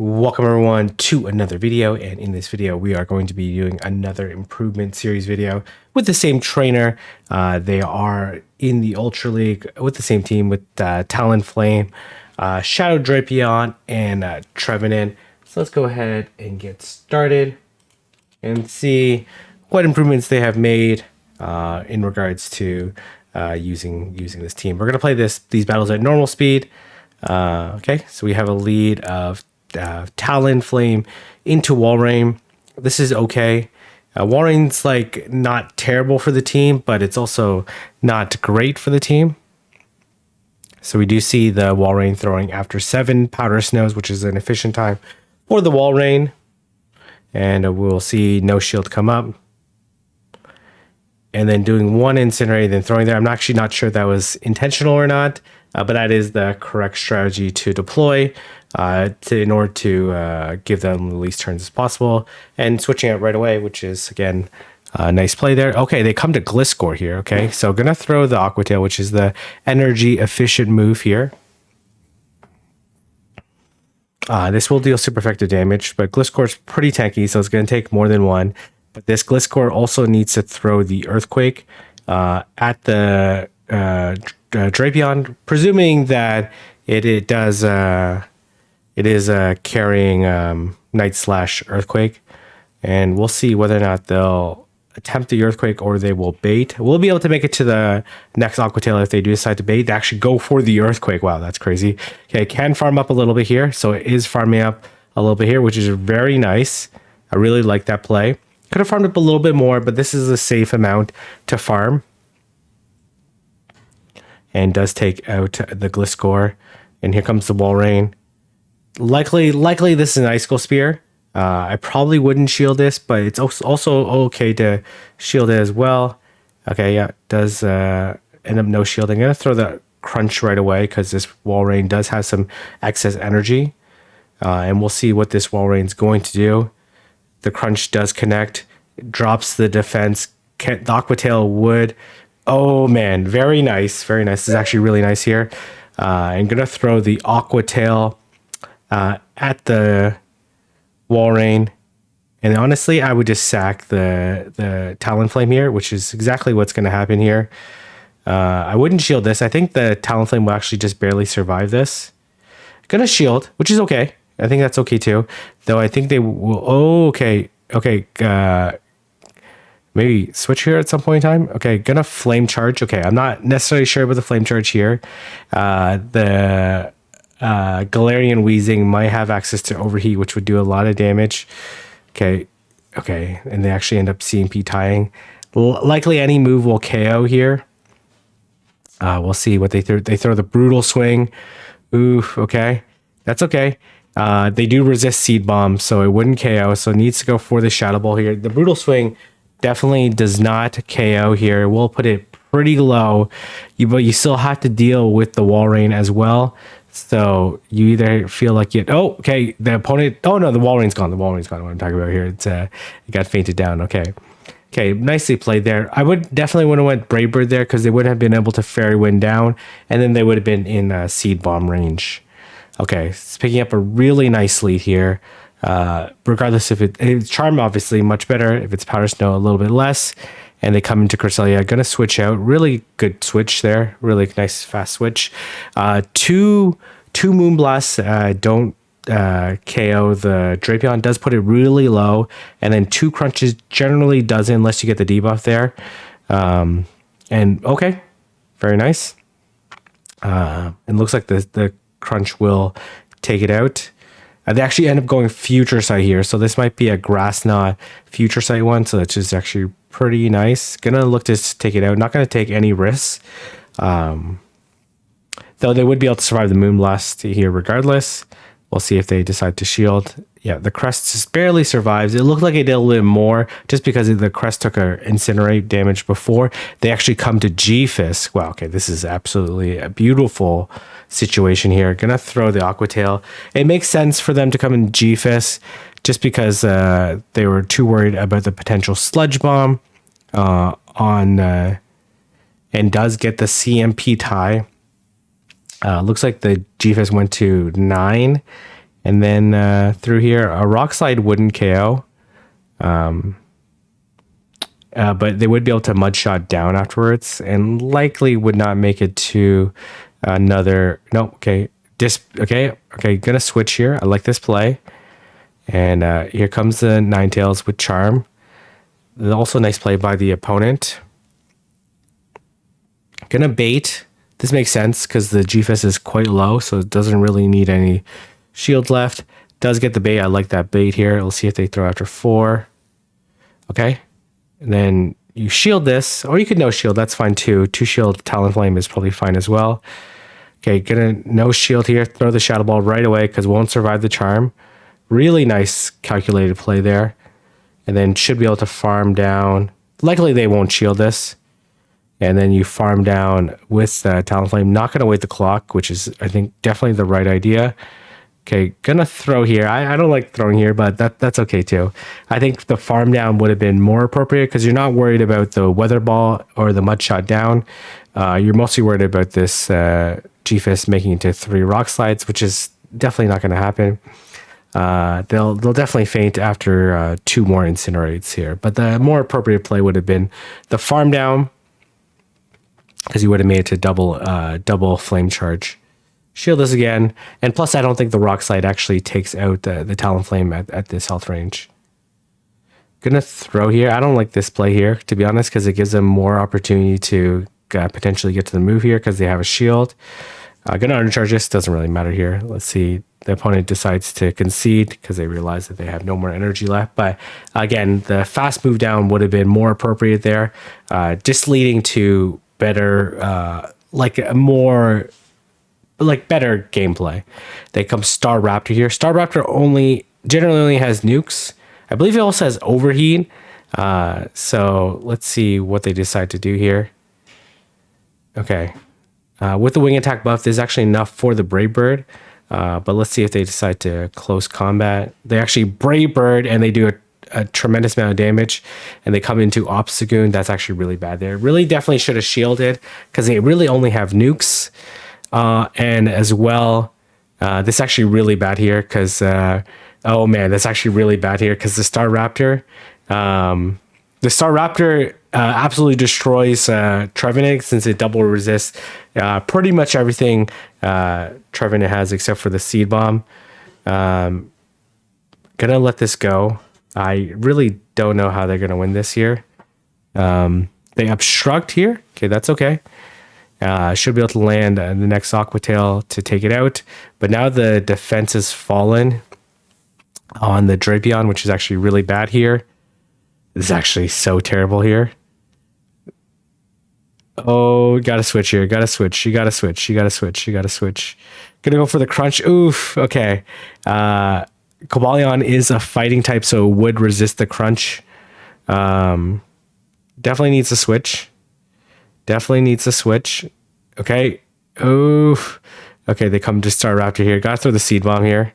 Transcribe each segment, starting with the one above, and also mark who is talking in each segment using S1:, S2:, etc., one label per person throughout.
S1: Welcome everyone to another video, and in this video we are going to be doing another improvement series video with the same trainer. They are in the Ultra League with the same team with Talonflame, Shadow Drapion, and Trevenant. So let's go ahead and get started and see what improvements they have made in regards to using this team. We're going to play these battles at normal speed. Okay, so we have a lead of Talonflame into Walrein. This is okay. Walrein's like not terrible for the team, but it's also not great for the team. So we do see the Walrein throwing after 7 Powder Snows, which is an efficient time for the Walrein. And we'll see no shield come up. And then doing 1 Incinerate, then throwing there. I'm actually not sure if that was intentional or not, but that is the correct strategy to deploy in order to give them the least turns as possible. And switching out right away, which is, again, a nice play there. Okay, they come to Gliscor here, okay? So going to throw the Aqua Tail, which is the energy efficient move here. This will deal super effective damage, but Gliscor's pretty tanky, so it's going to take more than 1. But this Gliscor also needs to throw the Earthquake at the Drapion, presuming that it is carrying Night/Earthquake, and we'll see whether or not they'll attempt the Earthquake or they will bait. We'll be able to make it to the next Aqua Tail if they do decide to bait. They actually go for the Earthquake. Wow, that's crazy. Okay, can farm up a little bit here, so it is farming up a little bit here, which is very nice. I really like that play. Could have farmed up a little bit more, but this is a safe amount to farm. And does take out the Gliscor. And here comes the Walrein. Likely this is an Icicle Spear. I probably wouldn't shield this, but it's also okay to shield it as well. Okay, yeah, does end up no shielding. I'm going to throw the Crunch right away because this Walrein does have some excess energy. And we'll see what this Walrein's going to do. The Crunch does connect, drops the defense. The Aqua Tail would. Oh man, very nice, very nice. This is actually really nice here. I'm gonna throw the Aqua Tail at the Walrein, and honestly, I would just sack the Talonflame here, which is exactly what's gonna happen here. I wouldn't shield this. I think the Talonflame will actually just barely survive this. Gonna shield, which is okay. I think that's okay too. Though I think they will. Oh, okay. Maybe switch here at some point in time. Okay, gonna Flame Charge. Okay, I'm not necessarily sure about the Flame Charge here. The Galarian Weezing might have access to Overheat, which would do a lot of damage. Okay, and they actually end up CMP tying. Likely any move will KO here. We'll see what they throw. They throw the Brutal Swing. Oof, okay. That's okay. They do resist Seed Bomb, so it wouldn't KO, so it needs to go for the Shadow Ball here. The Brutal Swing definitely does not KO here. We'll put it pretty low, but you still have to deal with the Walrein as well. So you either feel like the opponent. Oh no, the Walrein's gone. The Walrein's gone. What I'm talking about here, it got fainted down. Okay, nicely played there. I would definitely would have went Brave Bird there because they wouldn't have been able to Fairy Wind down, and then they would have been in Seed Bomb range. Okay, it's picking up a really nice lead here. Regardless if it's Charm, obviously much better. If it's Powder Snow, a little bit less. And they come into Cresselia. Gonna switch out. Really good switch there. Really nice fast switch. Two Moonblasts don't KO the Drapion. Does put it really low. And then 2 Crunches generally doesn't unless you get the debuff there. And okay, very nice. It looks like the Crunch will take it out. They actually end up going Future Sight here, so this might be a Grass Knot Future Sight one, so that's just actually pretty nice. Gonna look to take it out. Not gonna take any risks, though they would be able to survive the Moonblast here regardless. We'll see if they decide to shield. Yeah, the Crest just barely survives. It looked like it did a little bit more just because the Crest took a Incinerate damage before. They actually come to G-Fist. Wow, okay, this is absolutely a beautiful situation here. Gonna throw the Aqua Tail. It makes sense for them to come in G-Fist just because they were too worried about the potential Sludge Bomb and does get the CMP tie. Looks like the G-Fist went to 9, And then through here, a Rock Slide wouldn't KO. But they would be able to Mud Shot down afterwards and likely would not make it to another. No, okay. Okay, gonna switch here. I like this play. And here comes the Ninetales with Charm. Also nice play by the opponent. Gonna bait. This makes sense because the GFS is quite low, so it doesn't really need any shield left. Does get the bait. I like that bait here. We'll see if they throw after 4. Okay. And then you shield this, or you could no shield. That's fine too. 2 shield Talonflame is probably fine as well. Okay, gonna no shield here. Throw the Shadow Ball right away because won't survive the charm. Really nice calculated play there. And then should be able to farm down. Likely they won't shield this. And then you farm down with Talonflame. Not going to wait the clock, which is, I think, definitely the right idea. Okay, gonna throw here. I don't like throwing here, but that's okay too. I think the farm down would have been more appropriate because you're not worried about the Weather Ball or the Mud Shot down. You're mostly worried about this GFIS making it to 3 Rock Slides, which is definitely not going to happen. They'll definitely faint after 2 more Incinerates here. But the more appropriate play would have been the farm down, because you would have made it to double flame charge. Shield this again, and plus I don't think the Rock Slide actually takes out the Talonflame at this health range. Gonna throw here. I don't like this play here, to be honest, because it gives them more opportunity to potentially get to the move here because they have a shield. Gonna undercharge this. Doesn't really matter here. Let's see. The opponent decides to concede because they realize that they have no more energy left. But again, the fast move down would have been more appropriate there, just leading to better, better gameplay. They come Star Raptor here. Star Raptor generally only has nukes. I believe it also has overheat. So let's see what they decide to do here. Okay. With the wing attack buff, there's actually enough for the Brave Bird. But let's see if they decide to close combat. They actually Brave Bird and they do a tremendous amount of damage, and they come into Obstagoon. That's actually really bad there. Really definitely should have shielded because they really only have nukes. And as well, this is actually really bad here because, oh man, that's actually really bad here because the Star Raptor absolutely destroys Trevenant since it double resists pretty much everything Trevenant has except for the Seed Bomb. Gonna let this go. I really don't know how they're gonna win this here. They obstruct here. Okay, that's okay. Should be able to land the next Aquatail to take it out. But now the defense has fallen on the Drapion, which is actually really bad here. This is actually so terrible here. Oh, gotta switch here. Gotta switch. You gotta switch. You gotta switch. You gotta switch. Gonna go for the crunch. Oof. Okay. Cobalion is a fighting type, so it would resist the crunch. Definitely needs a switch. Definitely needs a switch. Okay. Oof. Okay, they come to Star Raptor here. Gotta throw the Seed Bomb here.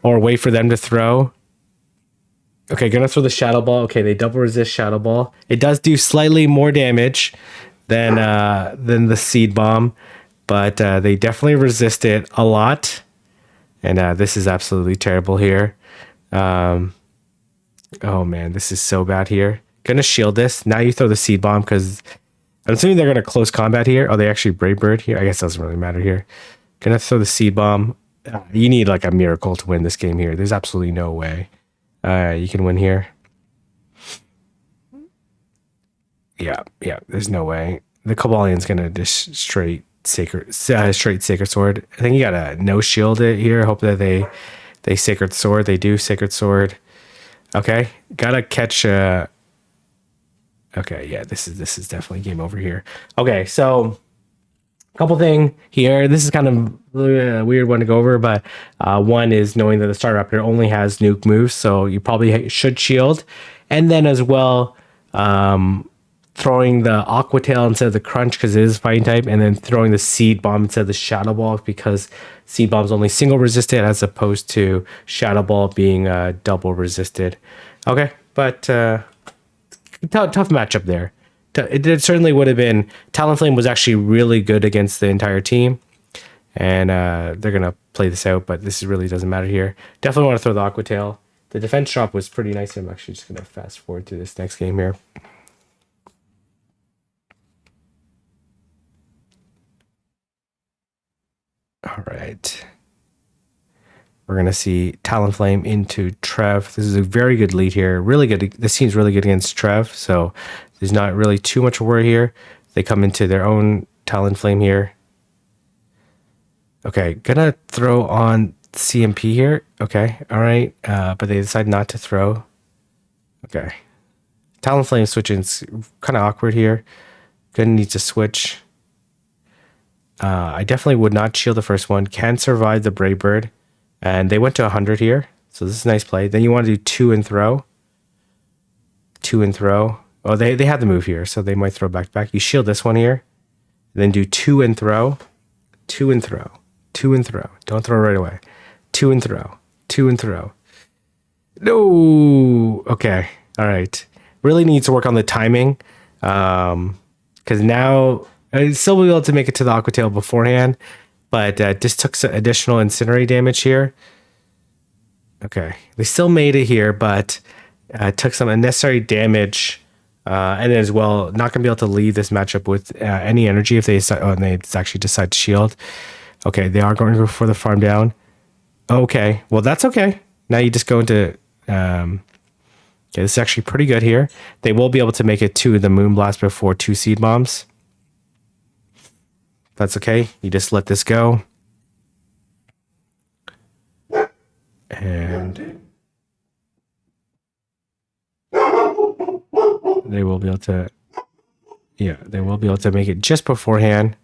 S1: Or wait for them to throw. Okay, gonna throw the Shadow Ball. Okay, they double resist Shadow Ball. It does do slightly more damage than the Seed Bomb, but they definitely resist it a lot. And this is absolutely terrible here. Oh man, this is so bad here. Gonna shield this. Now you throw the Seed Bomb because I'm assuming they're gonna close combat here. Oh, they actually Brave Bird here. I guess it doesn't really matter here. Gonna throw the Seed Bomb. You need like a miracle to win this game here. There's absolutely no way you can win here. Yeah, there's no way. The Cobalion's gonna just straight Sacred Sword. I think you gotta no shield it here. Hope that they Sacred Sword. They do Sacred Sword. Okay, gotta catch. Okay, yeah, this is definitely game over here. Okay, so a couple thing here. This is kind of a weird one to go over, but one is knowing that the Star Raptor only has nuke moves, so you probably should shield, and then as well. Throwing the Aquatail instead of the Crunch because it is fighting type, and then throwing the Seed Bomb instead of the Shadow Ball because Seed Bomb's only single resisted as opposed to Shadow Ball being double resisted. Okay, but tough matchup there. It certainly would have been. Talonflame was actually really good against the entire team, and they're gonna play this out, but this really doesn't matter here. Definitely want to throw the Aqua Tail. The defense drop was pretty nice. I'm actually just gonna fast forward to this next game here. All right. We're going to see Talonflame into Trev. This is a very good lead here. Really good. This team's really good against Trev, so there's not really too much worry here. They come into their own Talonflame here. Okay, gonna throw on CMP here. Okay, all right. But they decide not to throw. Okay. Talonflame switching's kind of awkward here. Gonna need to switch. I definitely would not shield the first one. Can survive the Brave Bird. And they went to 100 here. So this is a nice play. Then you want to do 2 and throw. 2 and throw. Oh, they had the move here, so they might throw back to back. You shield this one here. Then do 2 and throw. 2 and throw. 2 and throw. Don't throw right away. 2 and throw. 2 and throw. No. Okay. All right. Really needs to work on the timing. Because now I still will be able to make it to the Aqua Tail beforehand. But just took some additional Incinerate damage here. Okay. They still made it here, but took some unnecessary damage. And as well, not going to be able to leave this matchup with any energy if they decide, and they actually decide to shield. Okay, they are going to go for the farm down. Okay, well, that's okay. Now you just go into... okay, this is actually pretty good here. They will be able to make it to the Moonblast before 2 Seed Bombs. That's okay. You just let this go. And they will be able to, yeah, they will be able to make it just beforehand.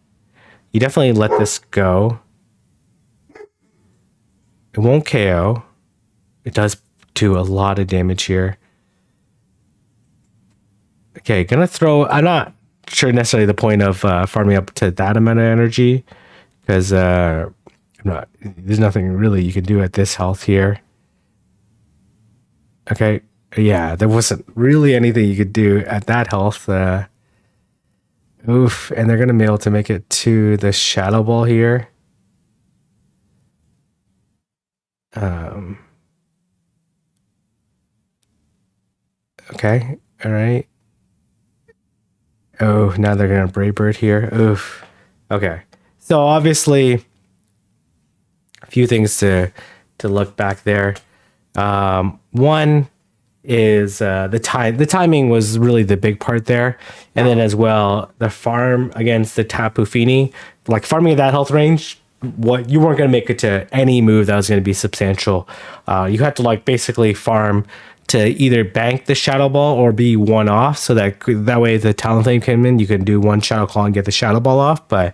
S1: You definitely let this go. It won't KO. It does do a lot of damage here. Okay, gonna throw, I'm not sure necessarily the point of farming up to that amount of energy, because there's nothing really you can do at this health here. Okay, yeah, there wasn't really anything you could do at that health. Oof, and they're gonna be able to make it to the Shadow Ball here. Okay, all right. Oh, now they're gonna Brave Bird here. Oof. Okay. So obviously, a few things to look back there. One is the timing was really the big part there, and then as well the farm against the Tapu Fini, like farming at that health range. What you weren't going to make it to any move that was going to be substantial. You had to like basically farm to either bank the Shadow Ball or be one off, so that way the Talonflame came in, you can do one Shadow Claw and get the Shadow Ball off. But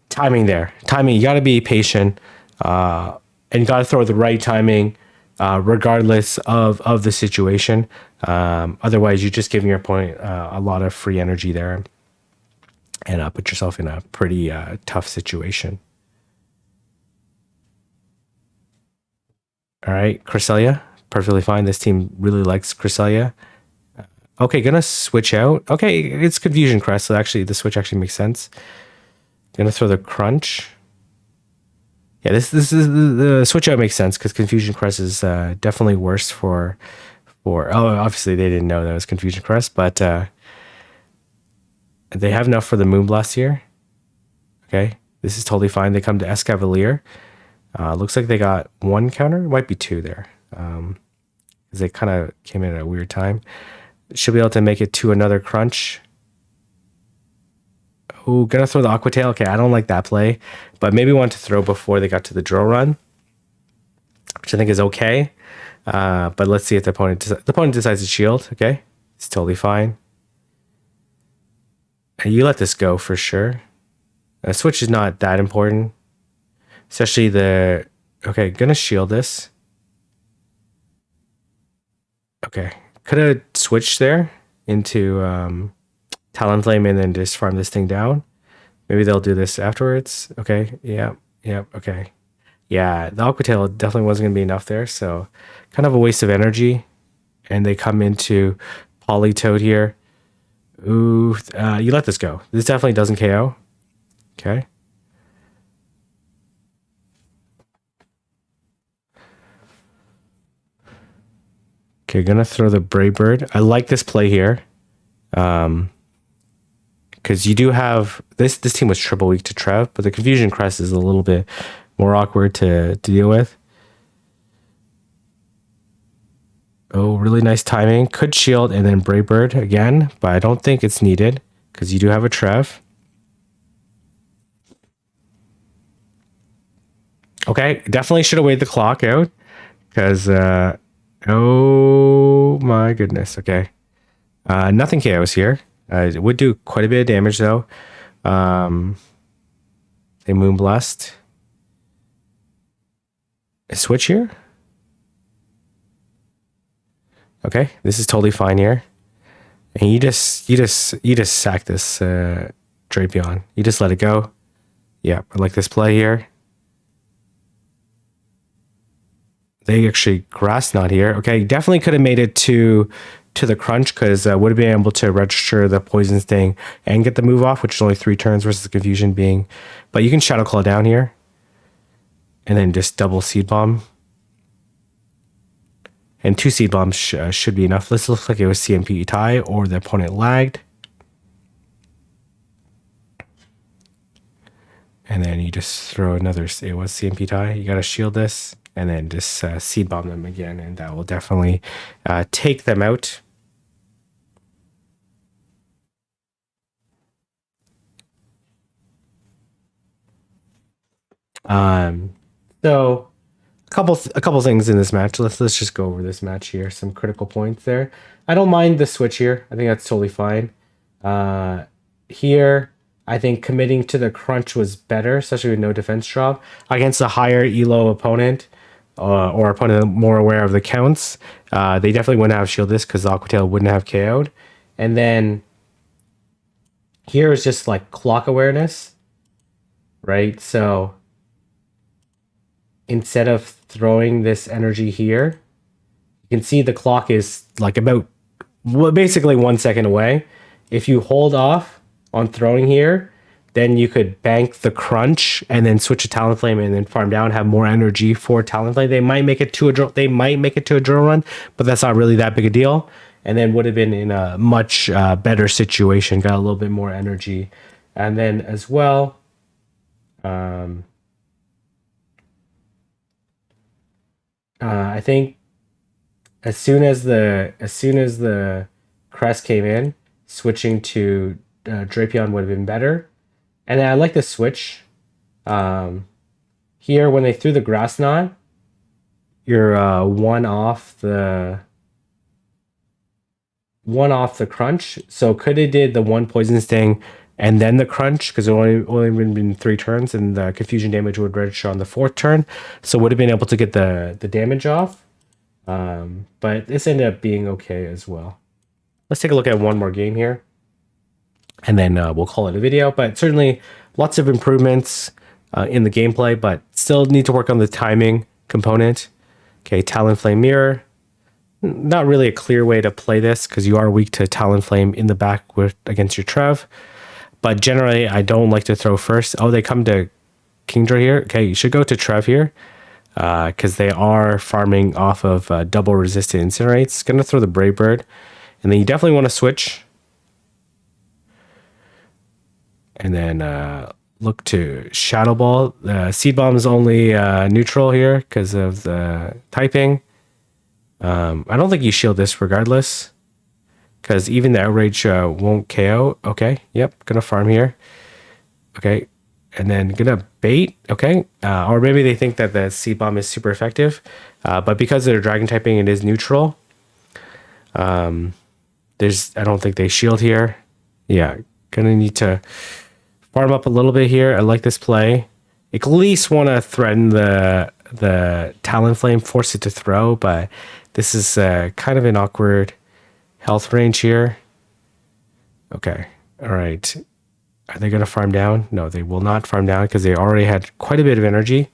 S1: timing, you got to be patient, and you got to throw the right timing, regardless of the situation. Otherwise, you're just giving your opponent a lot of free energy there, and put yourself in a pretty tough situation. All right, Cresselia, perfectly fine. This team really likes Cresselia. Okay, gonna switch out. Okay, it's Confusion Crest, so actually the switch actually makes sense. Gonna throw the Crunch. Yeah, this is the switch out makes sense because Confusion Crest is definitely worse for. Oh, obviously they didn't know that was Confusion Crest, but they have enough for the Moonblast here. Okay, this is totally fine. They come to Escavalier. Looks like they got 1 counter. It might be 2 there. Because they kind of came in at a weird time. Should be able to make it to another Crunch. Oh, gonna throw the Aqua Tail. Okay, I don't like that play. But maybe want to throw before they got to the Drill Run, which I think is okay. But let's see if the opponent decides to shield. Okay, it's totally fine. And you let this go for sure. Switch is not that important. Especially the... Okay, gonna shield this. Okay. Could have switched there into Talonflame and then just farm this thing down. Maybe they'll do this afterwards. Okay, yeah, okay. Yeah, the Aqua Tail definitely wasn't going to be enough there, so kind of a waste of energy. And they come into Politoed here. Ooh, you let this go. This definitely doesn't KO. Okay. Okay, gonna throw the Brave Bird. I like this play here. Because you do have this team was triple weak to Trev, but the Confusion Crest is a little bit more awkward to deal with. Oh, really nice timing. Could shield and then Brave Bird again, but I don't think it's needed because you do have a Trev. Okay, definitely should have waited the clock out because, oh my goodness. Okay. Nothing KOs here. It would do quite a bit of damage though. They Moonblast. A switch here. Okay, this is totally fine here. And you just sack this Drapion. You just let it go. Yeah, I like this play here. They actually Grass Knot here. Okay, definitely could have made it to the crunch because would have been able to register the Poison Sting and get the move off, which is only 3 turns versus the Confusion being. But you can Shadow Claw down here. And then just double Seed Bomb. And 2 Seed Bombs should be enough. This looks like it was CMP tie or the opponent lagged. And then you just throw another, it was CMP tie. You got to shield this and then just Seed Bomb them again. And that will definitely take them out. So a couple things in this match. Let's just go over this match here. Some critical points there. I don't mind the switch here. I think that's totally fine. Here, I think committing to the crunch was better, especially with no defense drop against a higher elo opponent or opponent more aware of the counts. They definitely wouldn't have shielded this because Aqua Tail wouldn't have KO'd. And then here is just like clock awareness, right? So instead of throwing this energy here, you can see the clock is like about basically 1 second away. If you hold off on throwing here, then you could bank the crunch and then switch to Talonflame and then farm down, have more energy for Talonflame. They might make it to a drill run, but that's not really that big a deal. And then would have been in a much better situation, got a little bit more energy. And then as well, I think as soon as the crest came in, switching to Drapion would have been better. And then I like the switch. Here, when they threw the Grass Knot, you're one off the crunch. So could have did the 1 Poison Sting and then the crunch because it only been 3 turns and the Confusion damage would register on the 4th turn. So would have been able to get the damage off. But this ended up being okay as well. Let's take a look at one more game here. And then we'll call it a video. But certainly lots of improvements in the gameplay, but still need to work on the timing component. Okay, Talonflame Mirror. Not really a clear way to play this because you are weak to Talonflame in the back against your Trev. But generally, I don't like to throw first. Oh, they come to Kingdra here. Okay, you should go to Trev here because they are farming off of double resistant Incinerates. Going to throw the Brave Bird. And then you definitely want to switch. And then look to Shadow Ball. The Seed Bomb is only neutral here because of the typing. I don't think you shield this regardless. Because even the Outrage won't KO. Okay, yep, gonna farm here. Okay, and then gonna bait. Okay, or maybe they think that the Seed Bomb is super effective. But because they're Dragon typing, it is neutral. I don't think they shield here. Yeah, gonna need to farm up a little bit here. I like this play. At least want to threaten the Talonflame, force it to throw, but this is kind of an awkward health range here. Okay, all right. Are they going to farm down? No, they will not farm down because they already had quite a bit of energy.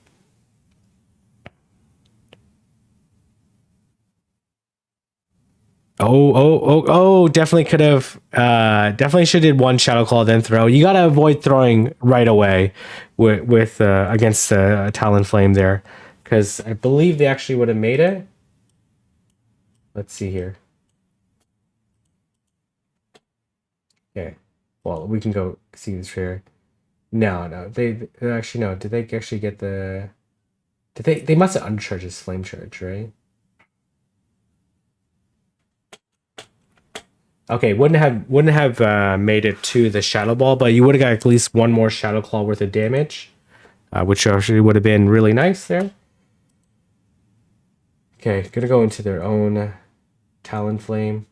S1: Oh, definitely could have, definitely should have did 1 Shadow Claw, then throw. You got to avoid throwing right away with against Talonflame there because I believe they actually would have made it. Let's see here. Okay. Well, we can go see this here. No. They actually no. Did they actually get the? Did they? They must have undercharged his flame charge, right? Okay, wouldn't have made it to the Shadow Ball, but you would have got at least one more Shadow Claw worth of damage, which actually would have been really nice there. Okay, gonna go into their own Talonflame.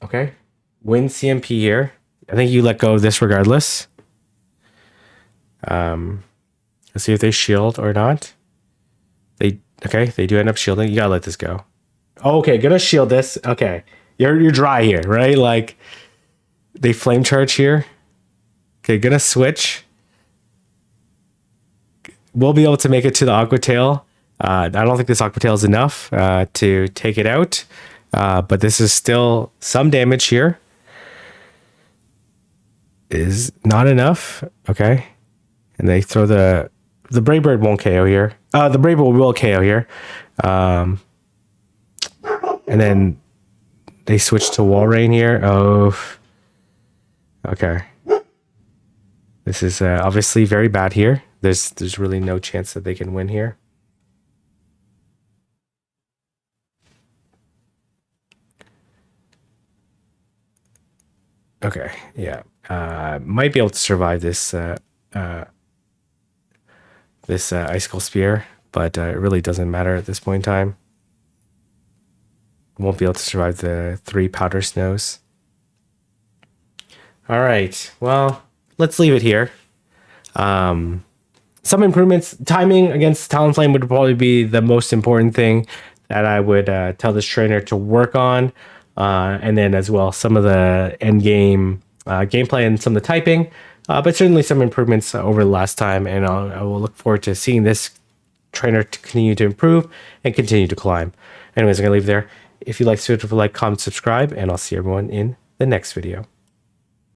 S1: Okay, win CMP here. I think you let go of this regardless. Let's see if they shield or not. They do end up shielding. You gotta let this go. Okay, gonna shield this. Okay, you're dry here, right? Like they flame charge here. Okay, gonna switch. We'll be able to make it to the Aqua Tail. I don't think this Aqua Tail is enough to take it out, but this is still some damage here. Is not enough. Okay, and they throw the Brave Bird won't KO here. The Brave Bird will KO here. And then they switch to Wall Rain here. Oh, okay. This is obviously very bad here. There's really no chance that they can win here. Okay, yeah. Might be able to survive this Icicle Spear, but it really doesn't matter at this point in time. Won't be able to survive the 3 Powder Snows. All right, well, let's leave it here. Some improvements. Timing against Talonflame would probably be the most important thing that I would tell this trainer to work on. And then as well, some of the end game gameplay and some of the typing. But certainly some improvements over the last time. And I will look forward to seeing this trainer to continue to improve and continue to climb. Anyways, I'm going to leave there. If you like, comment, subscribe, and I'll see everyone in the next video.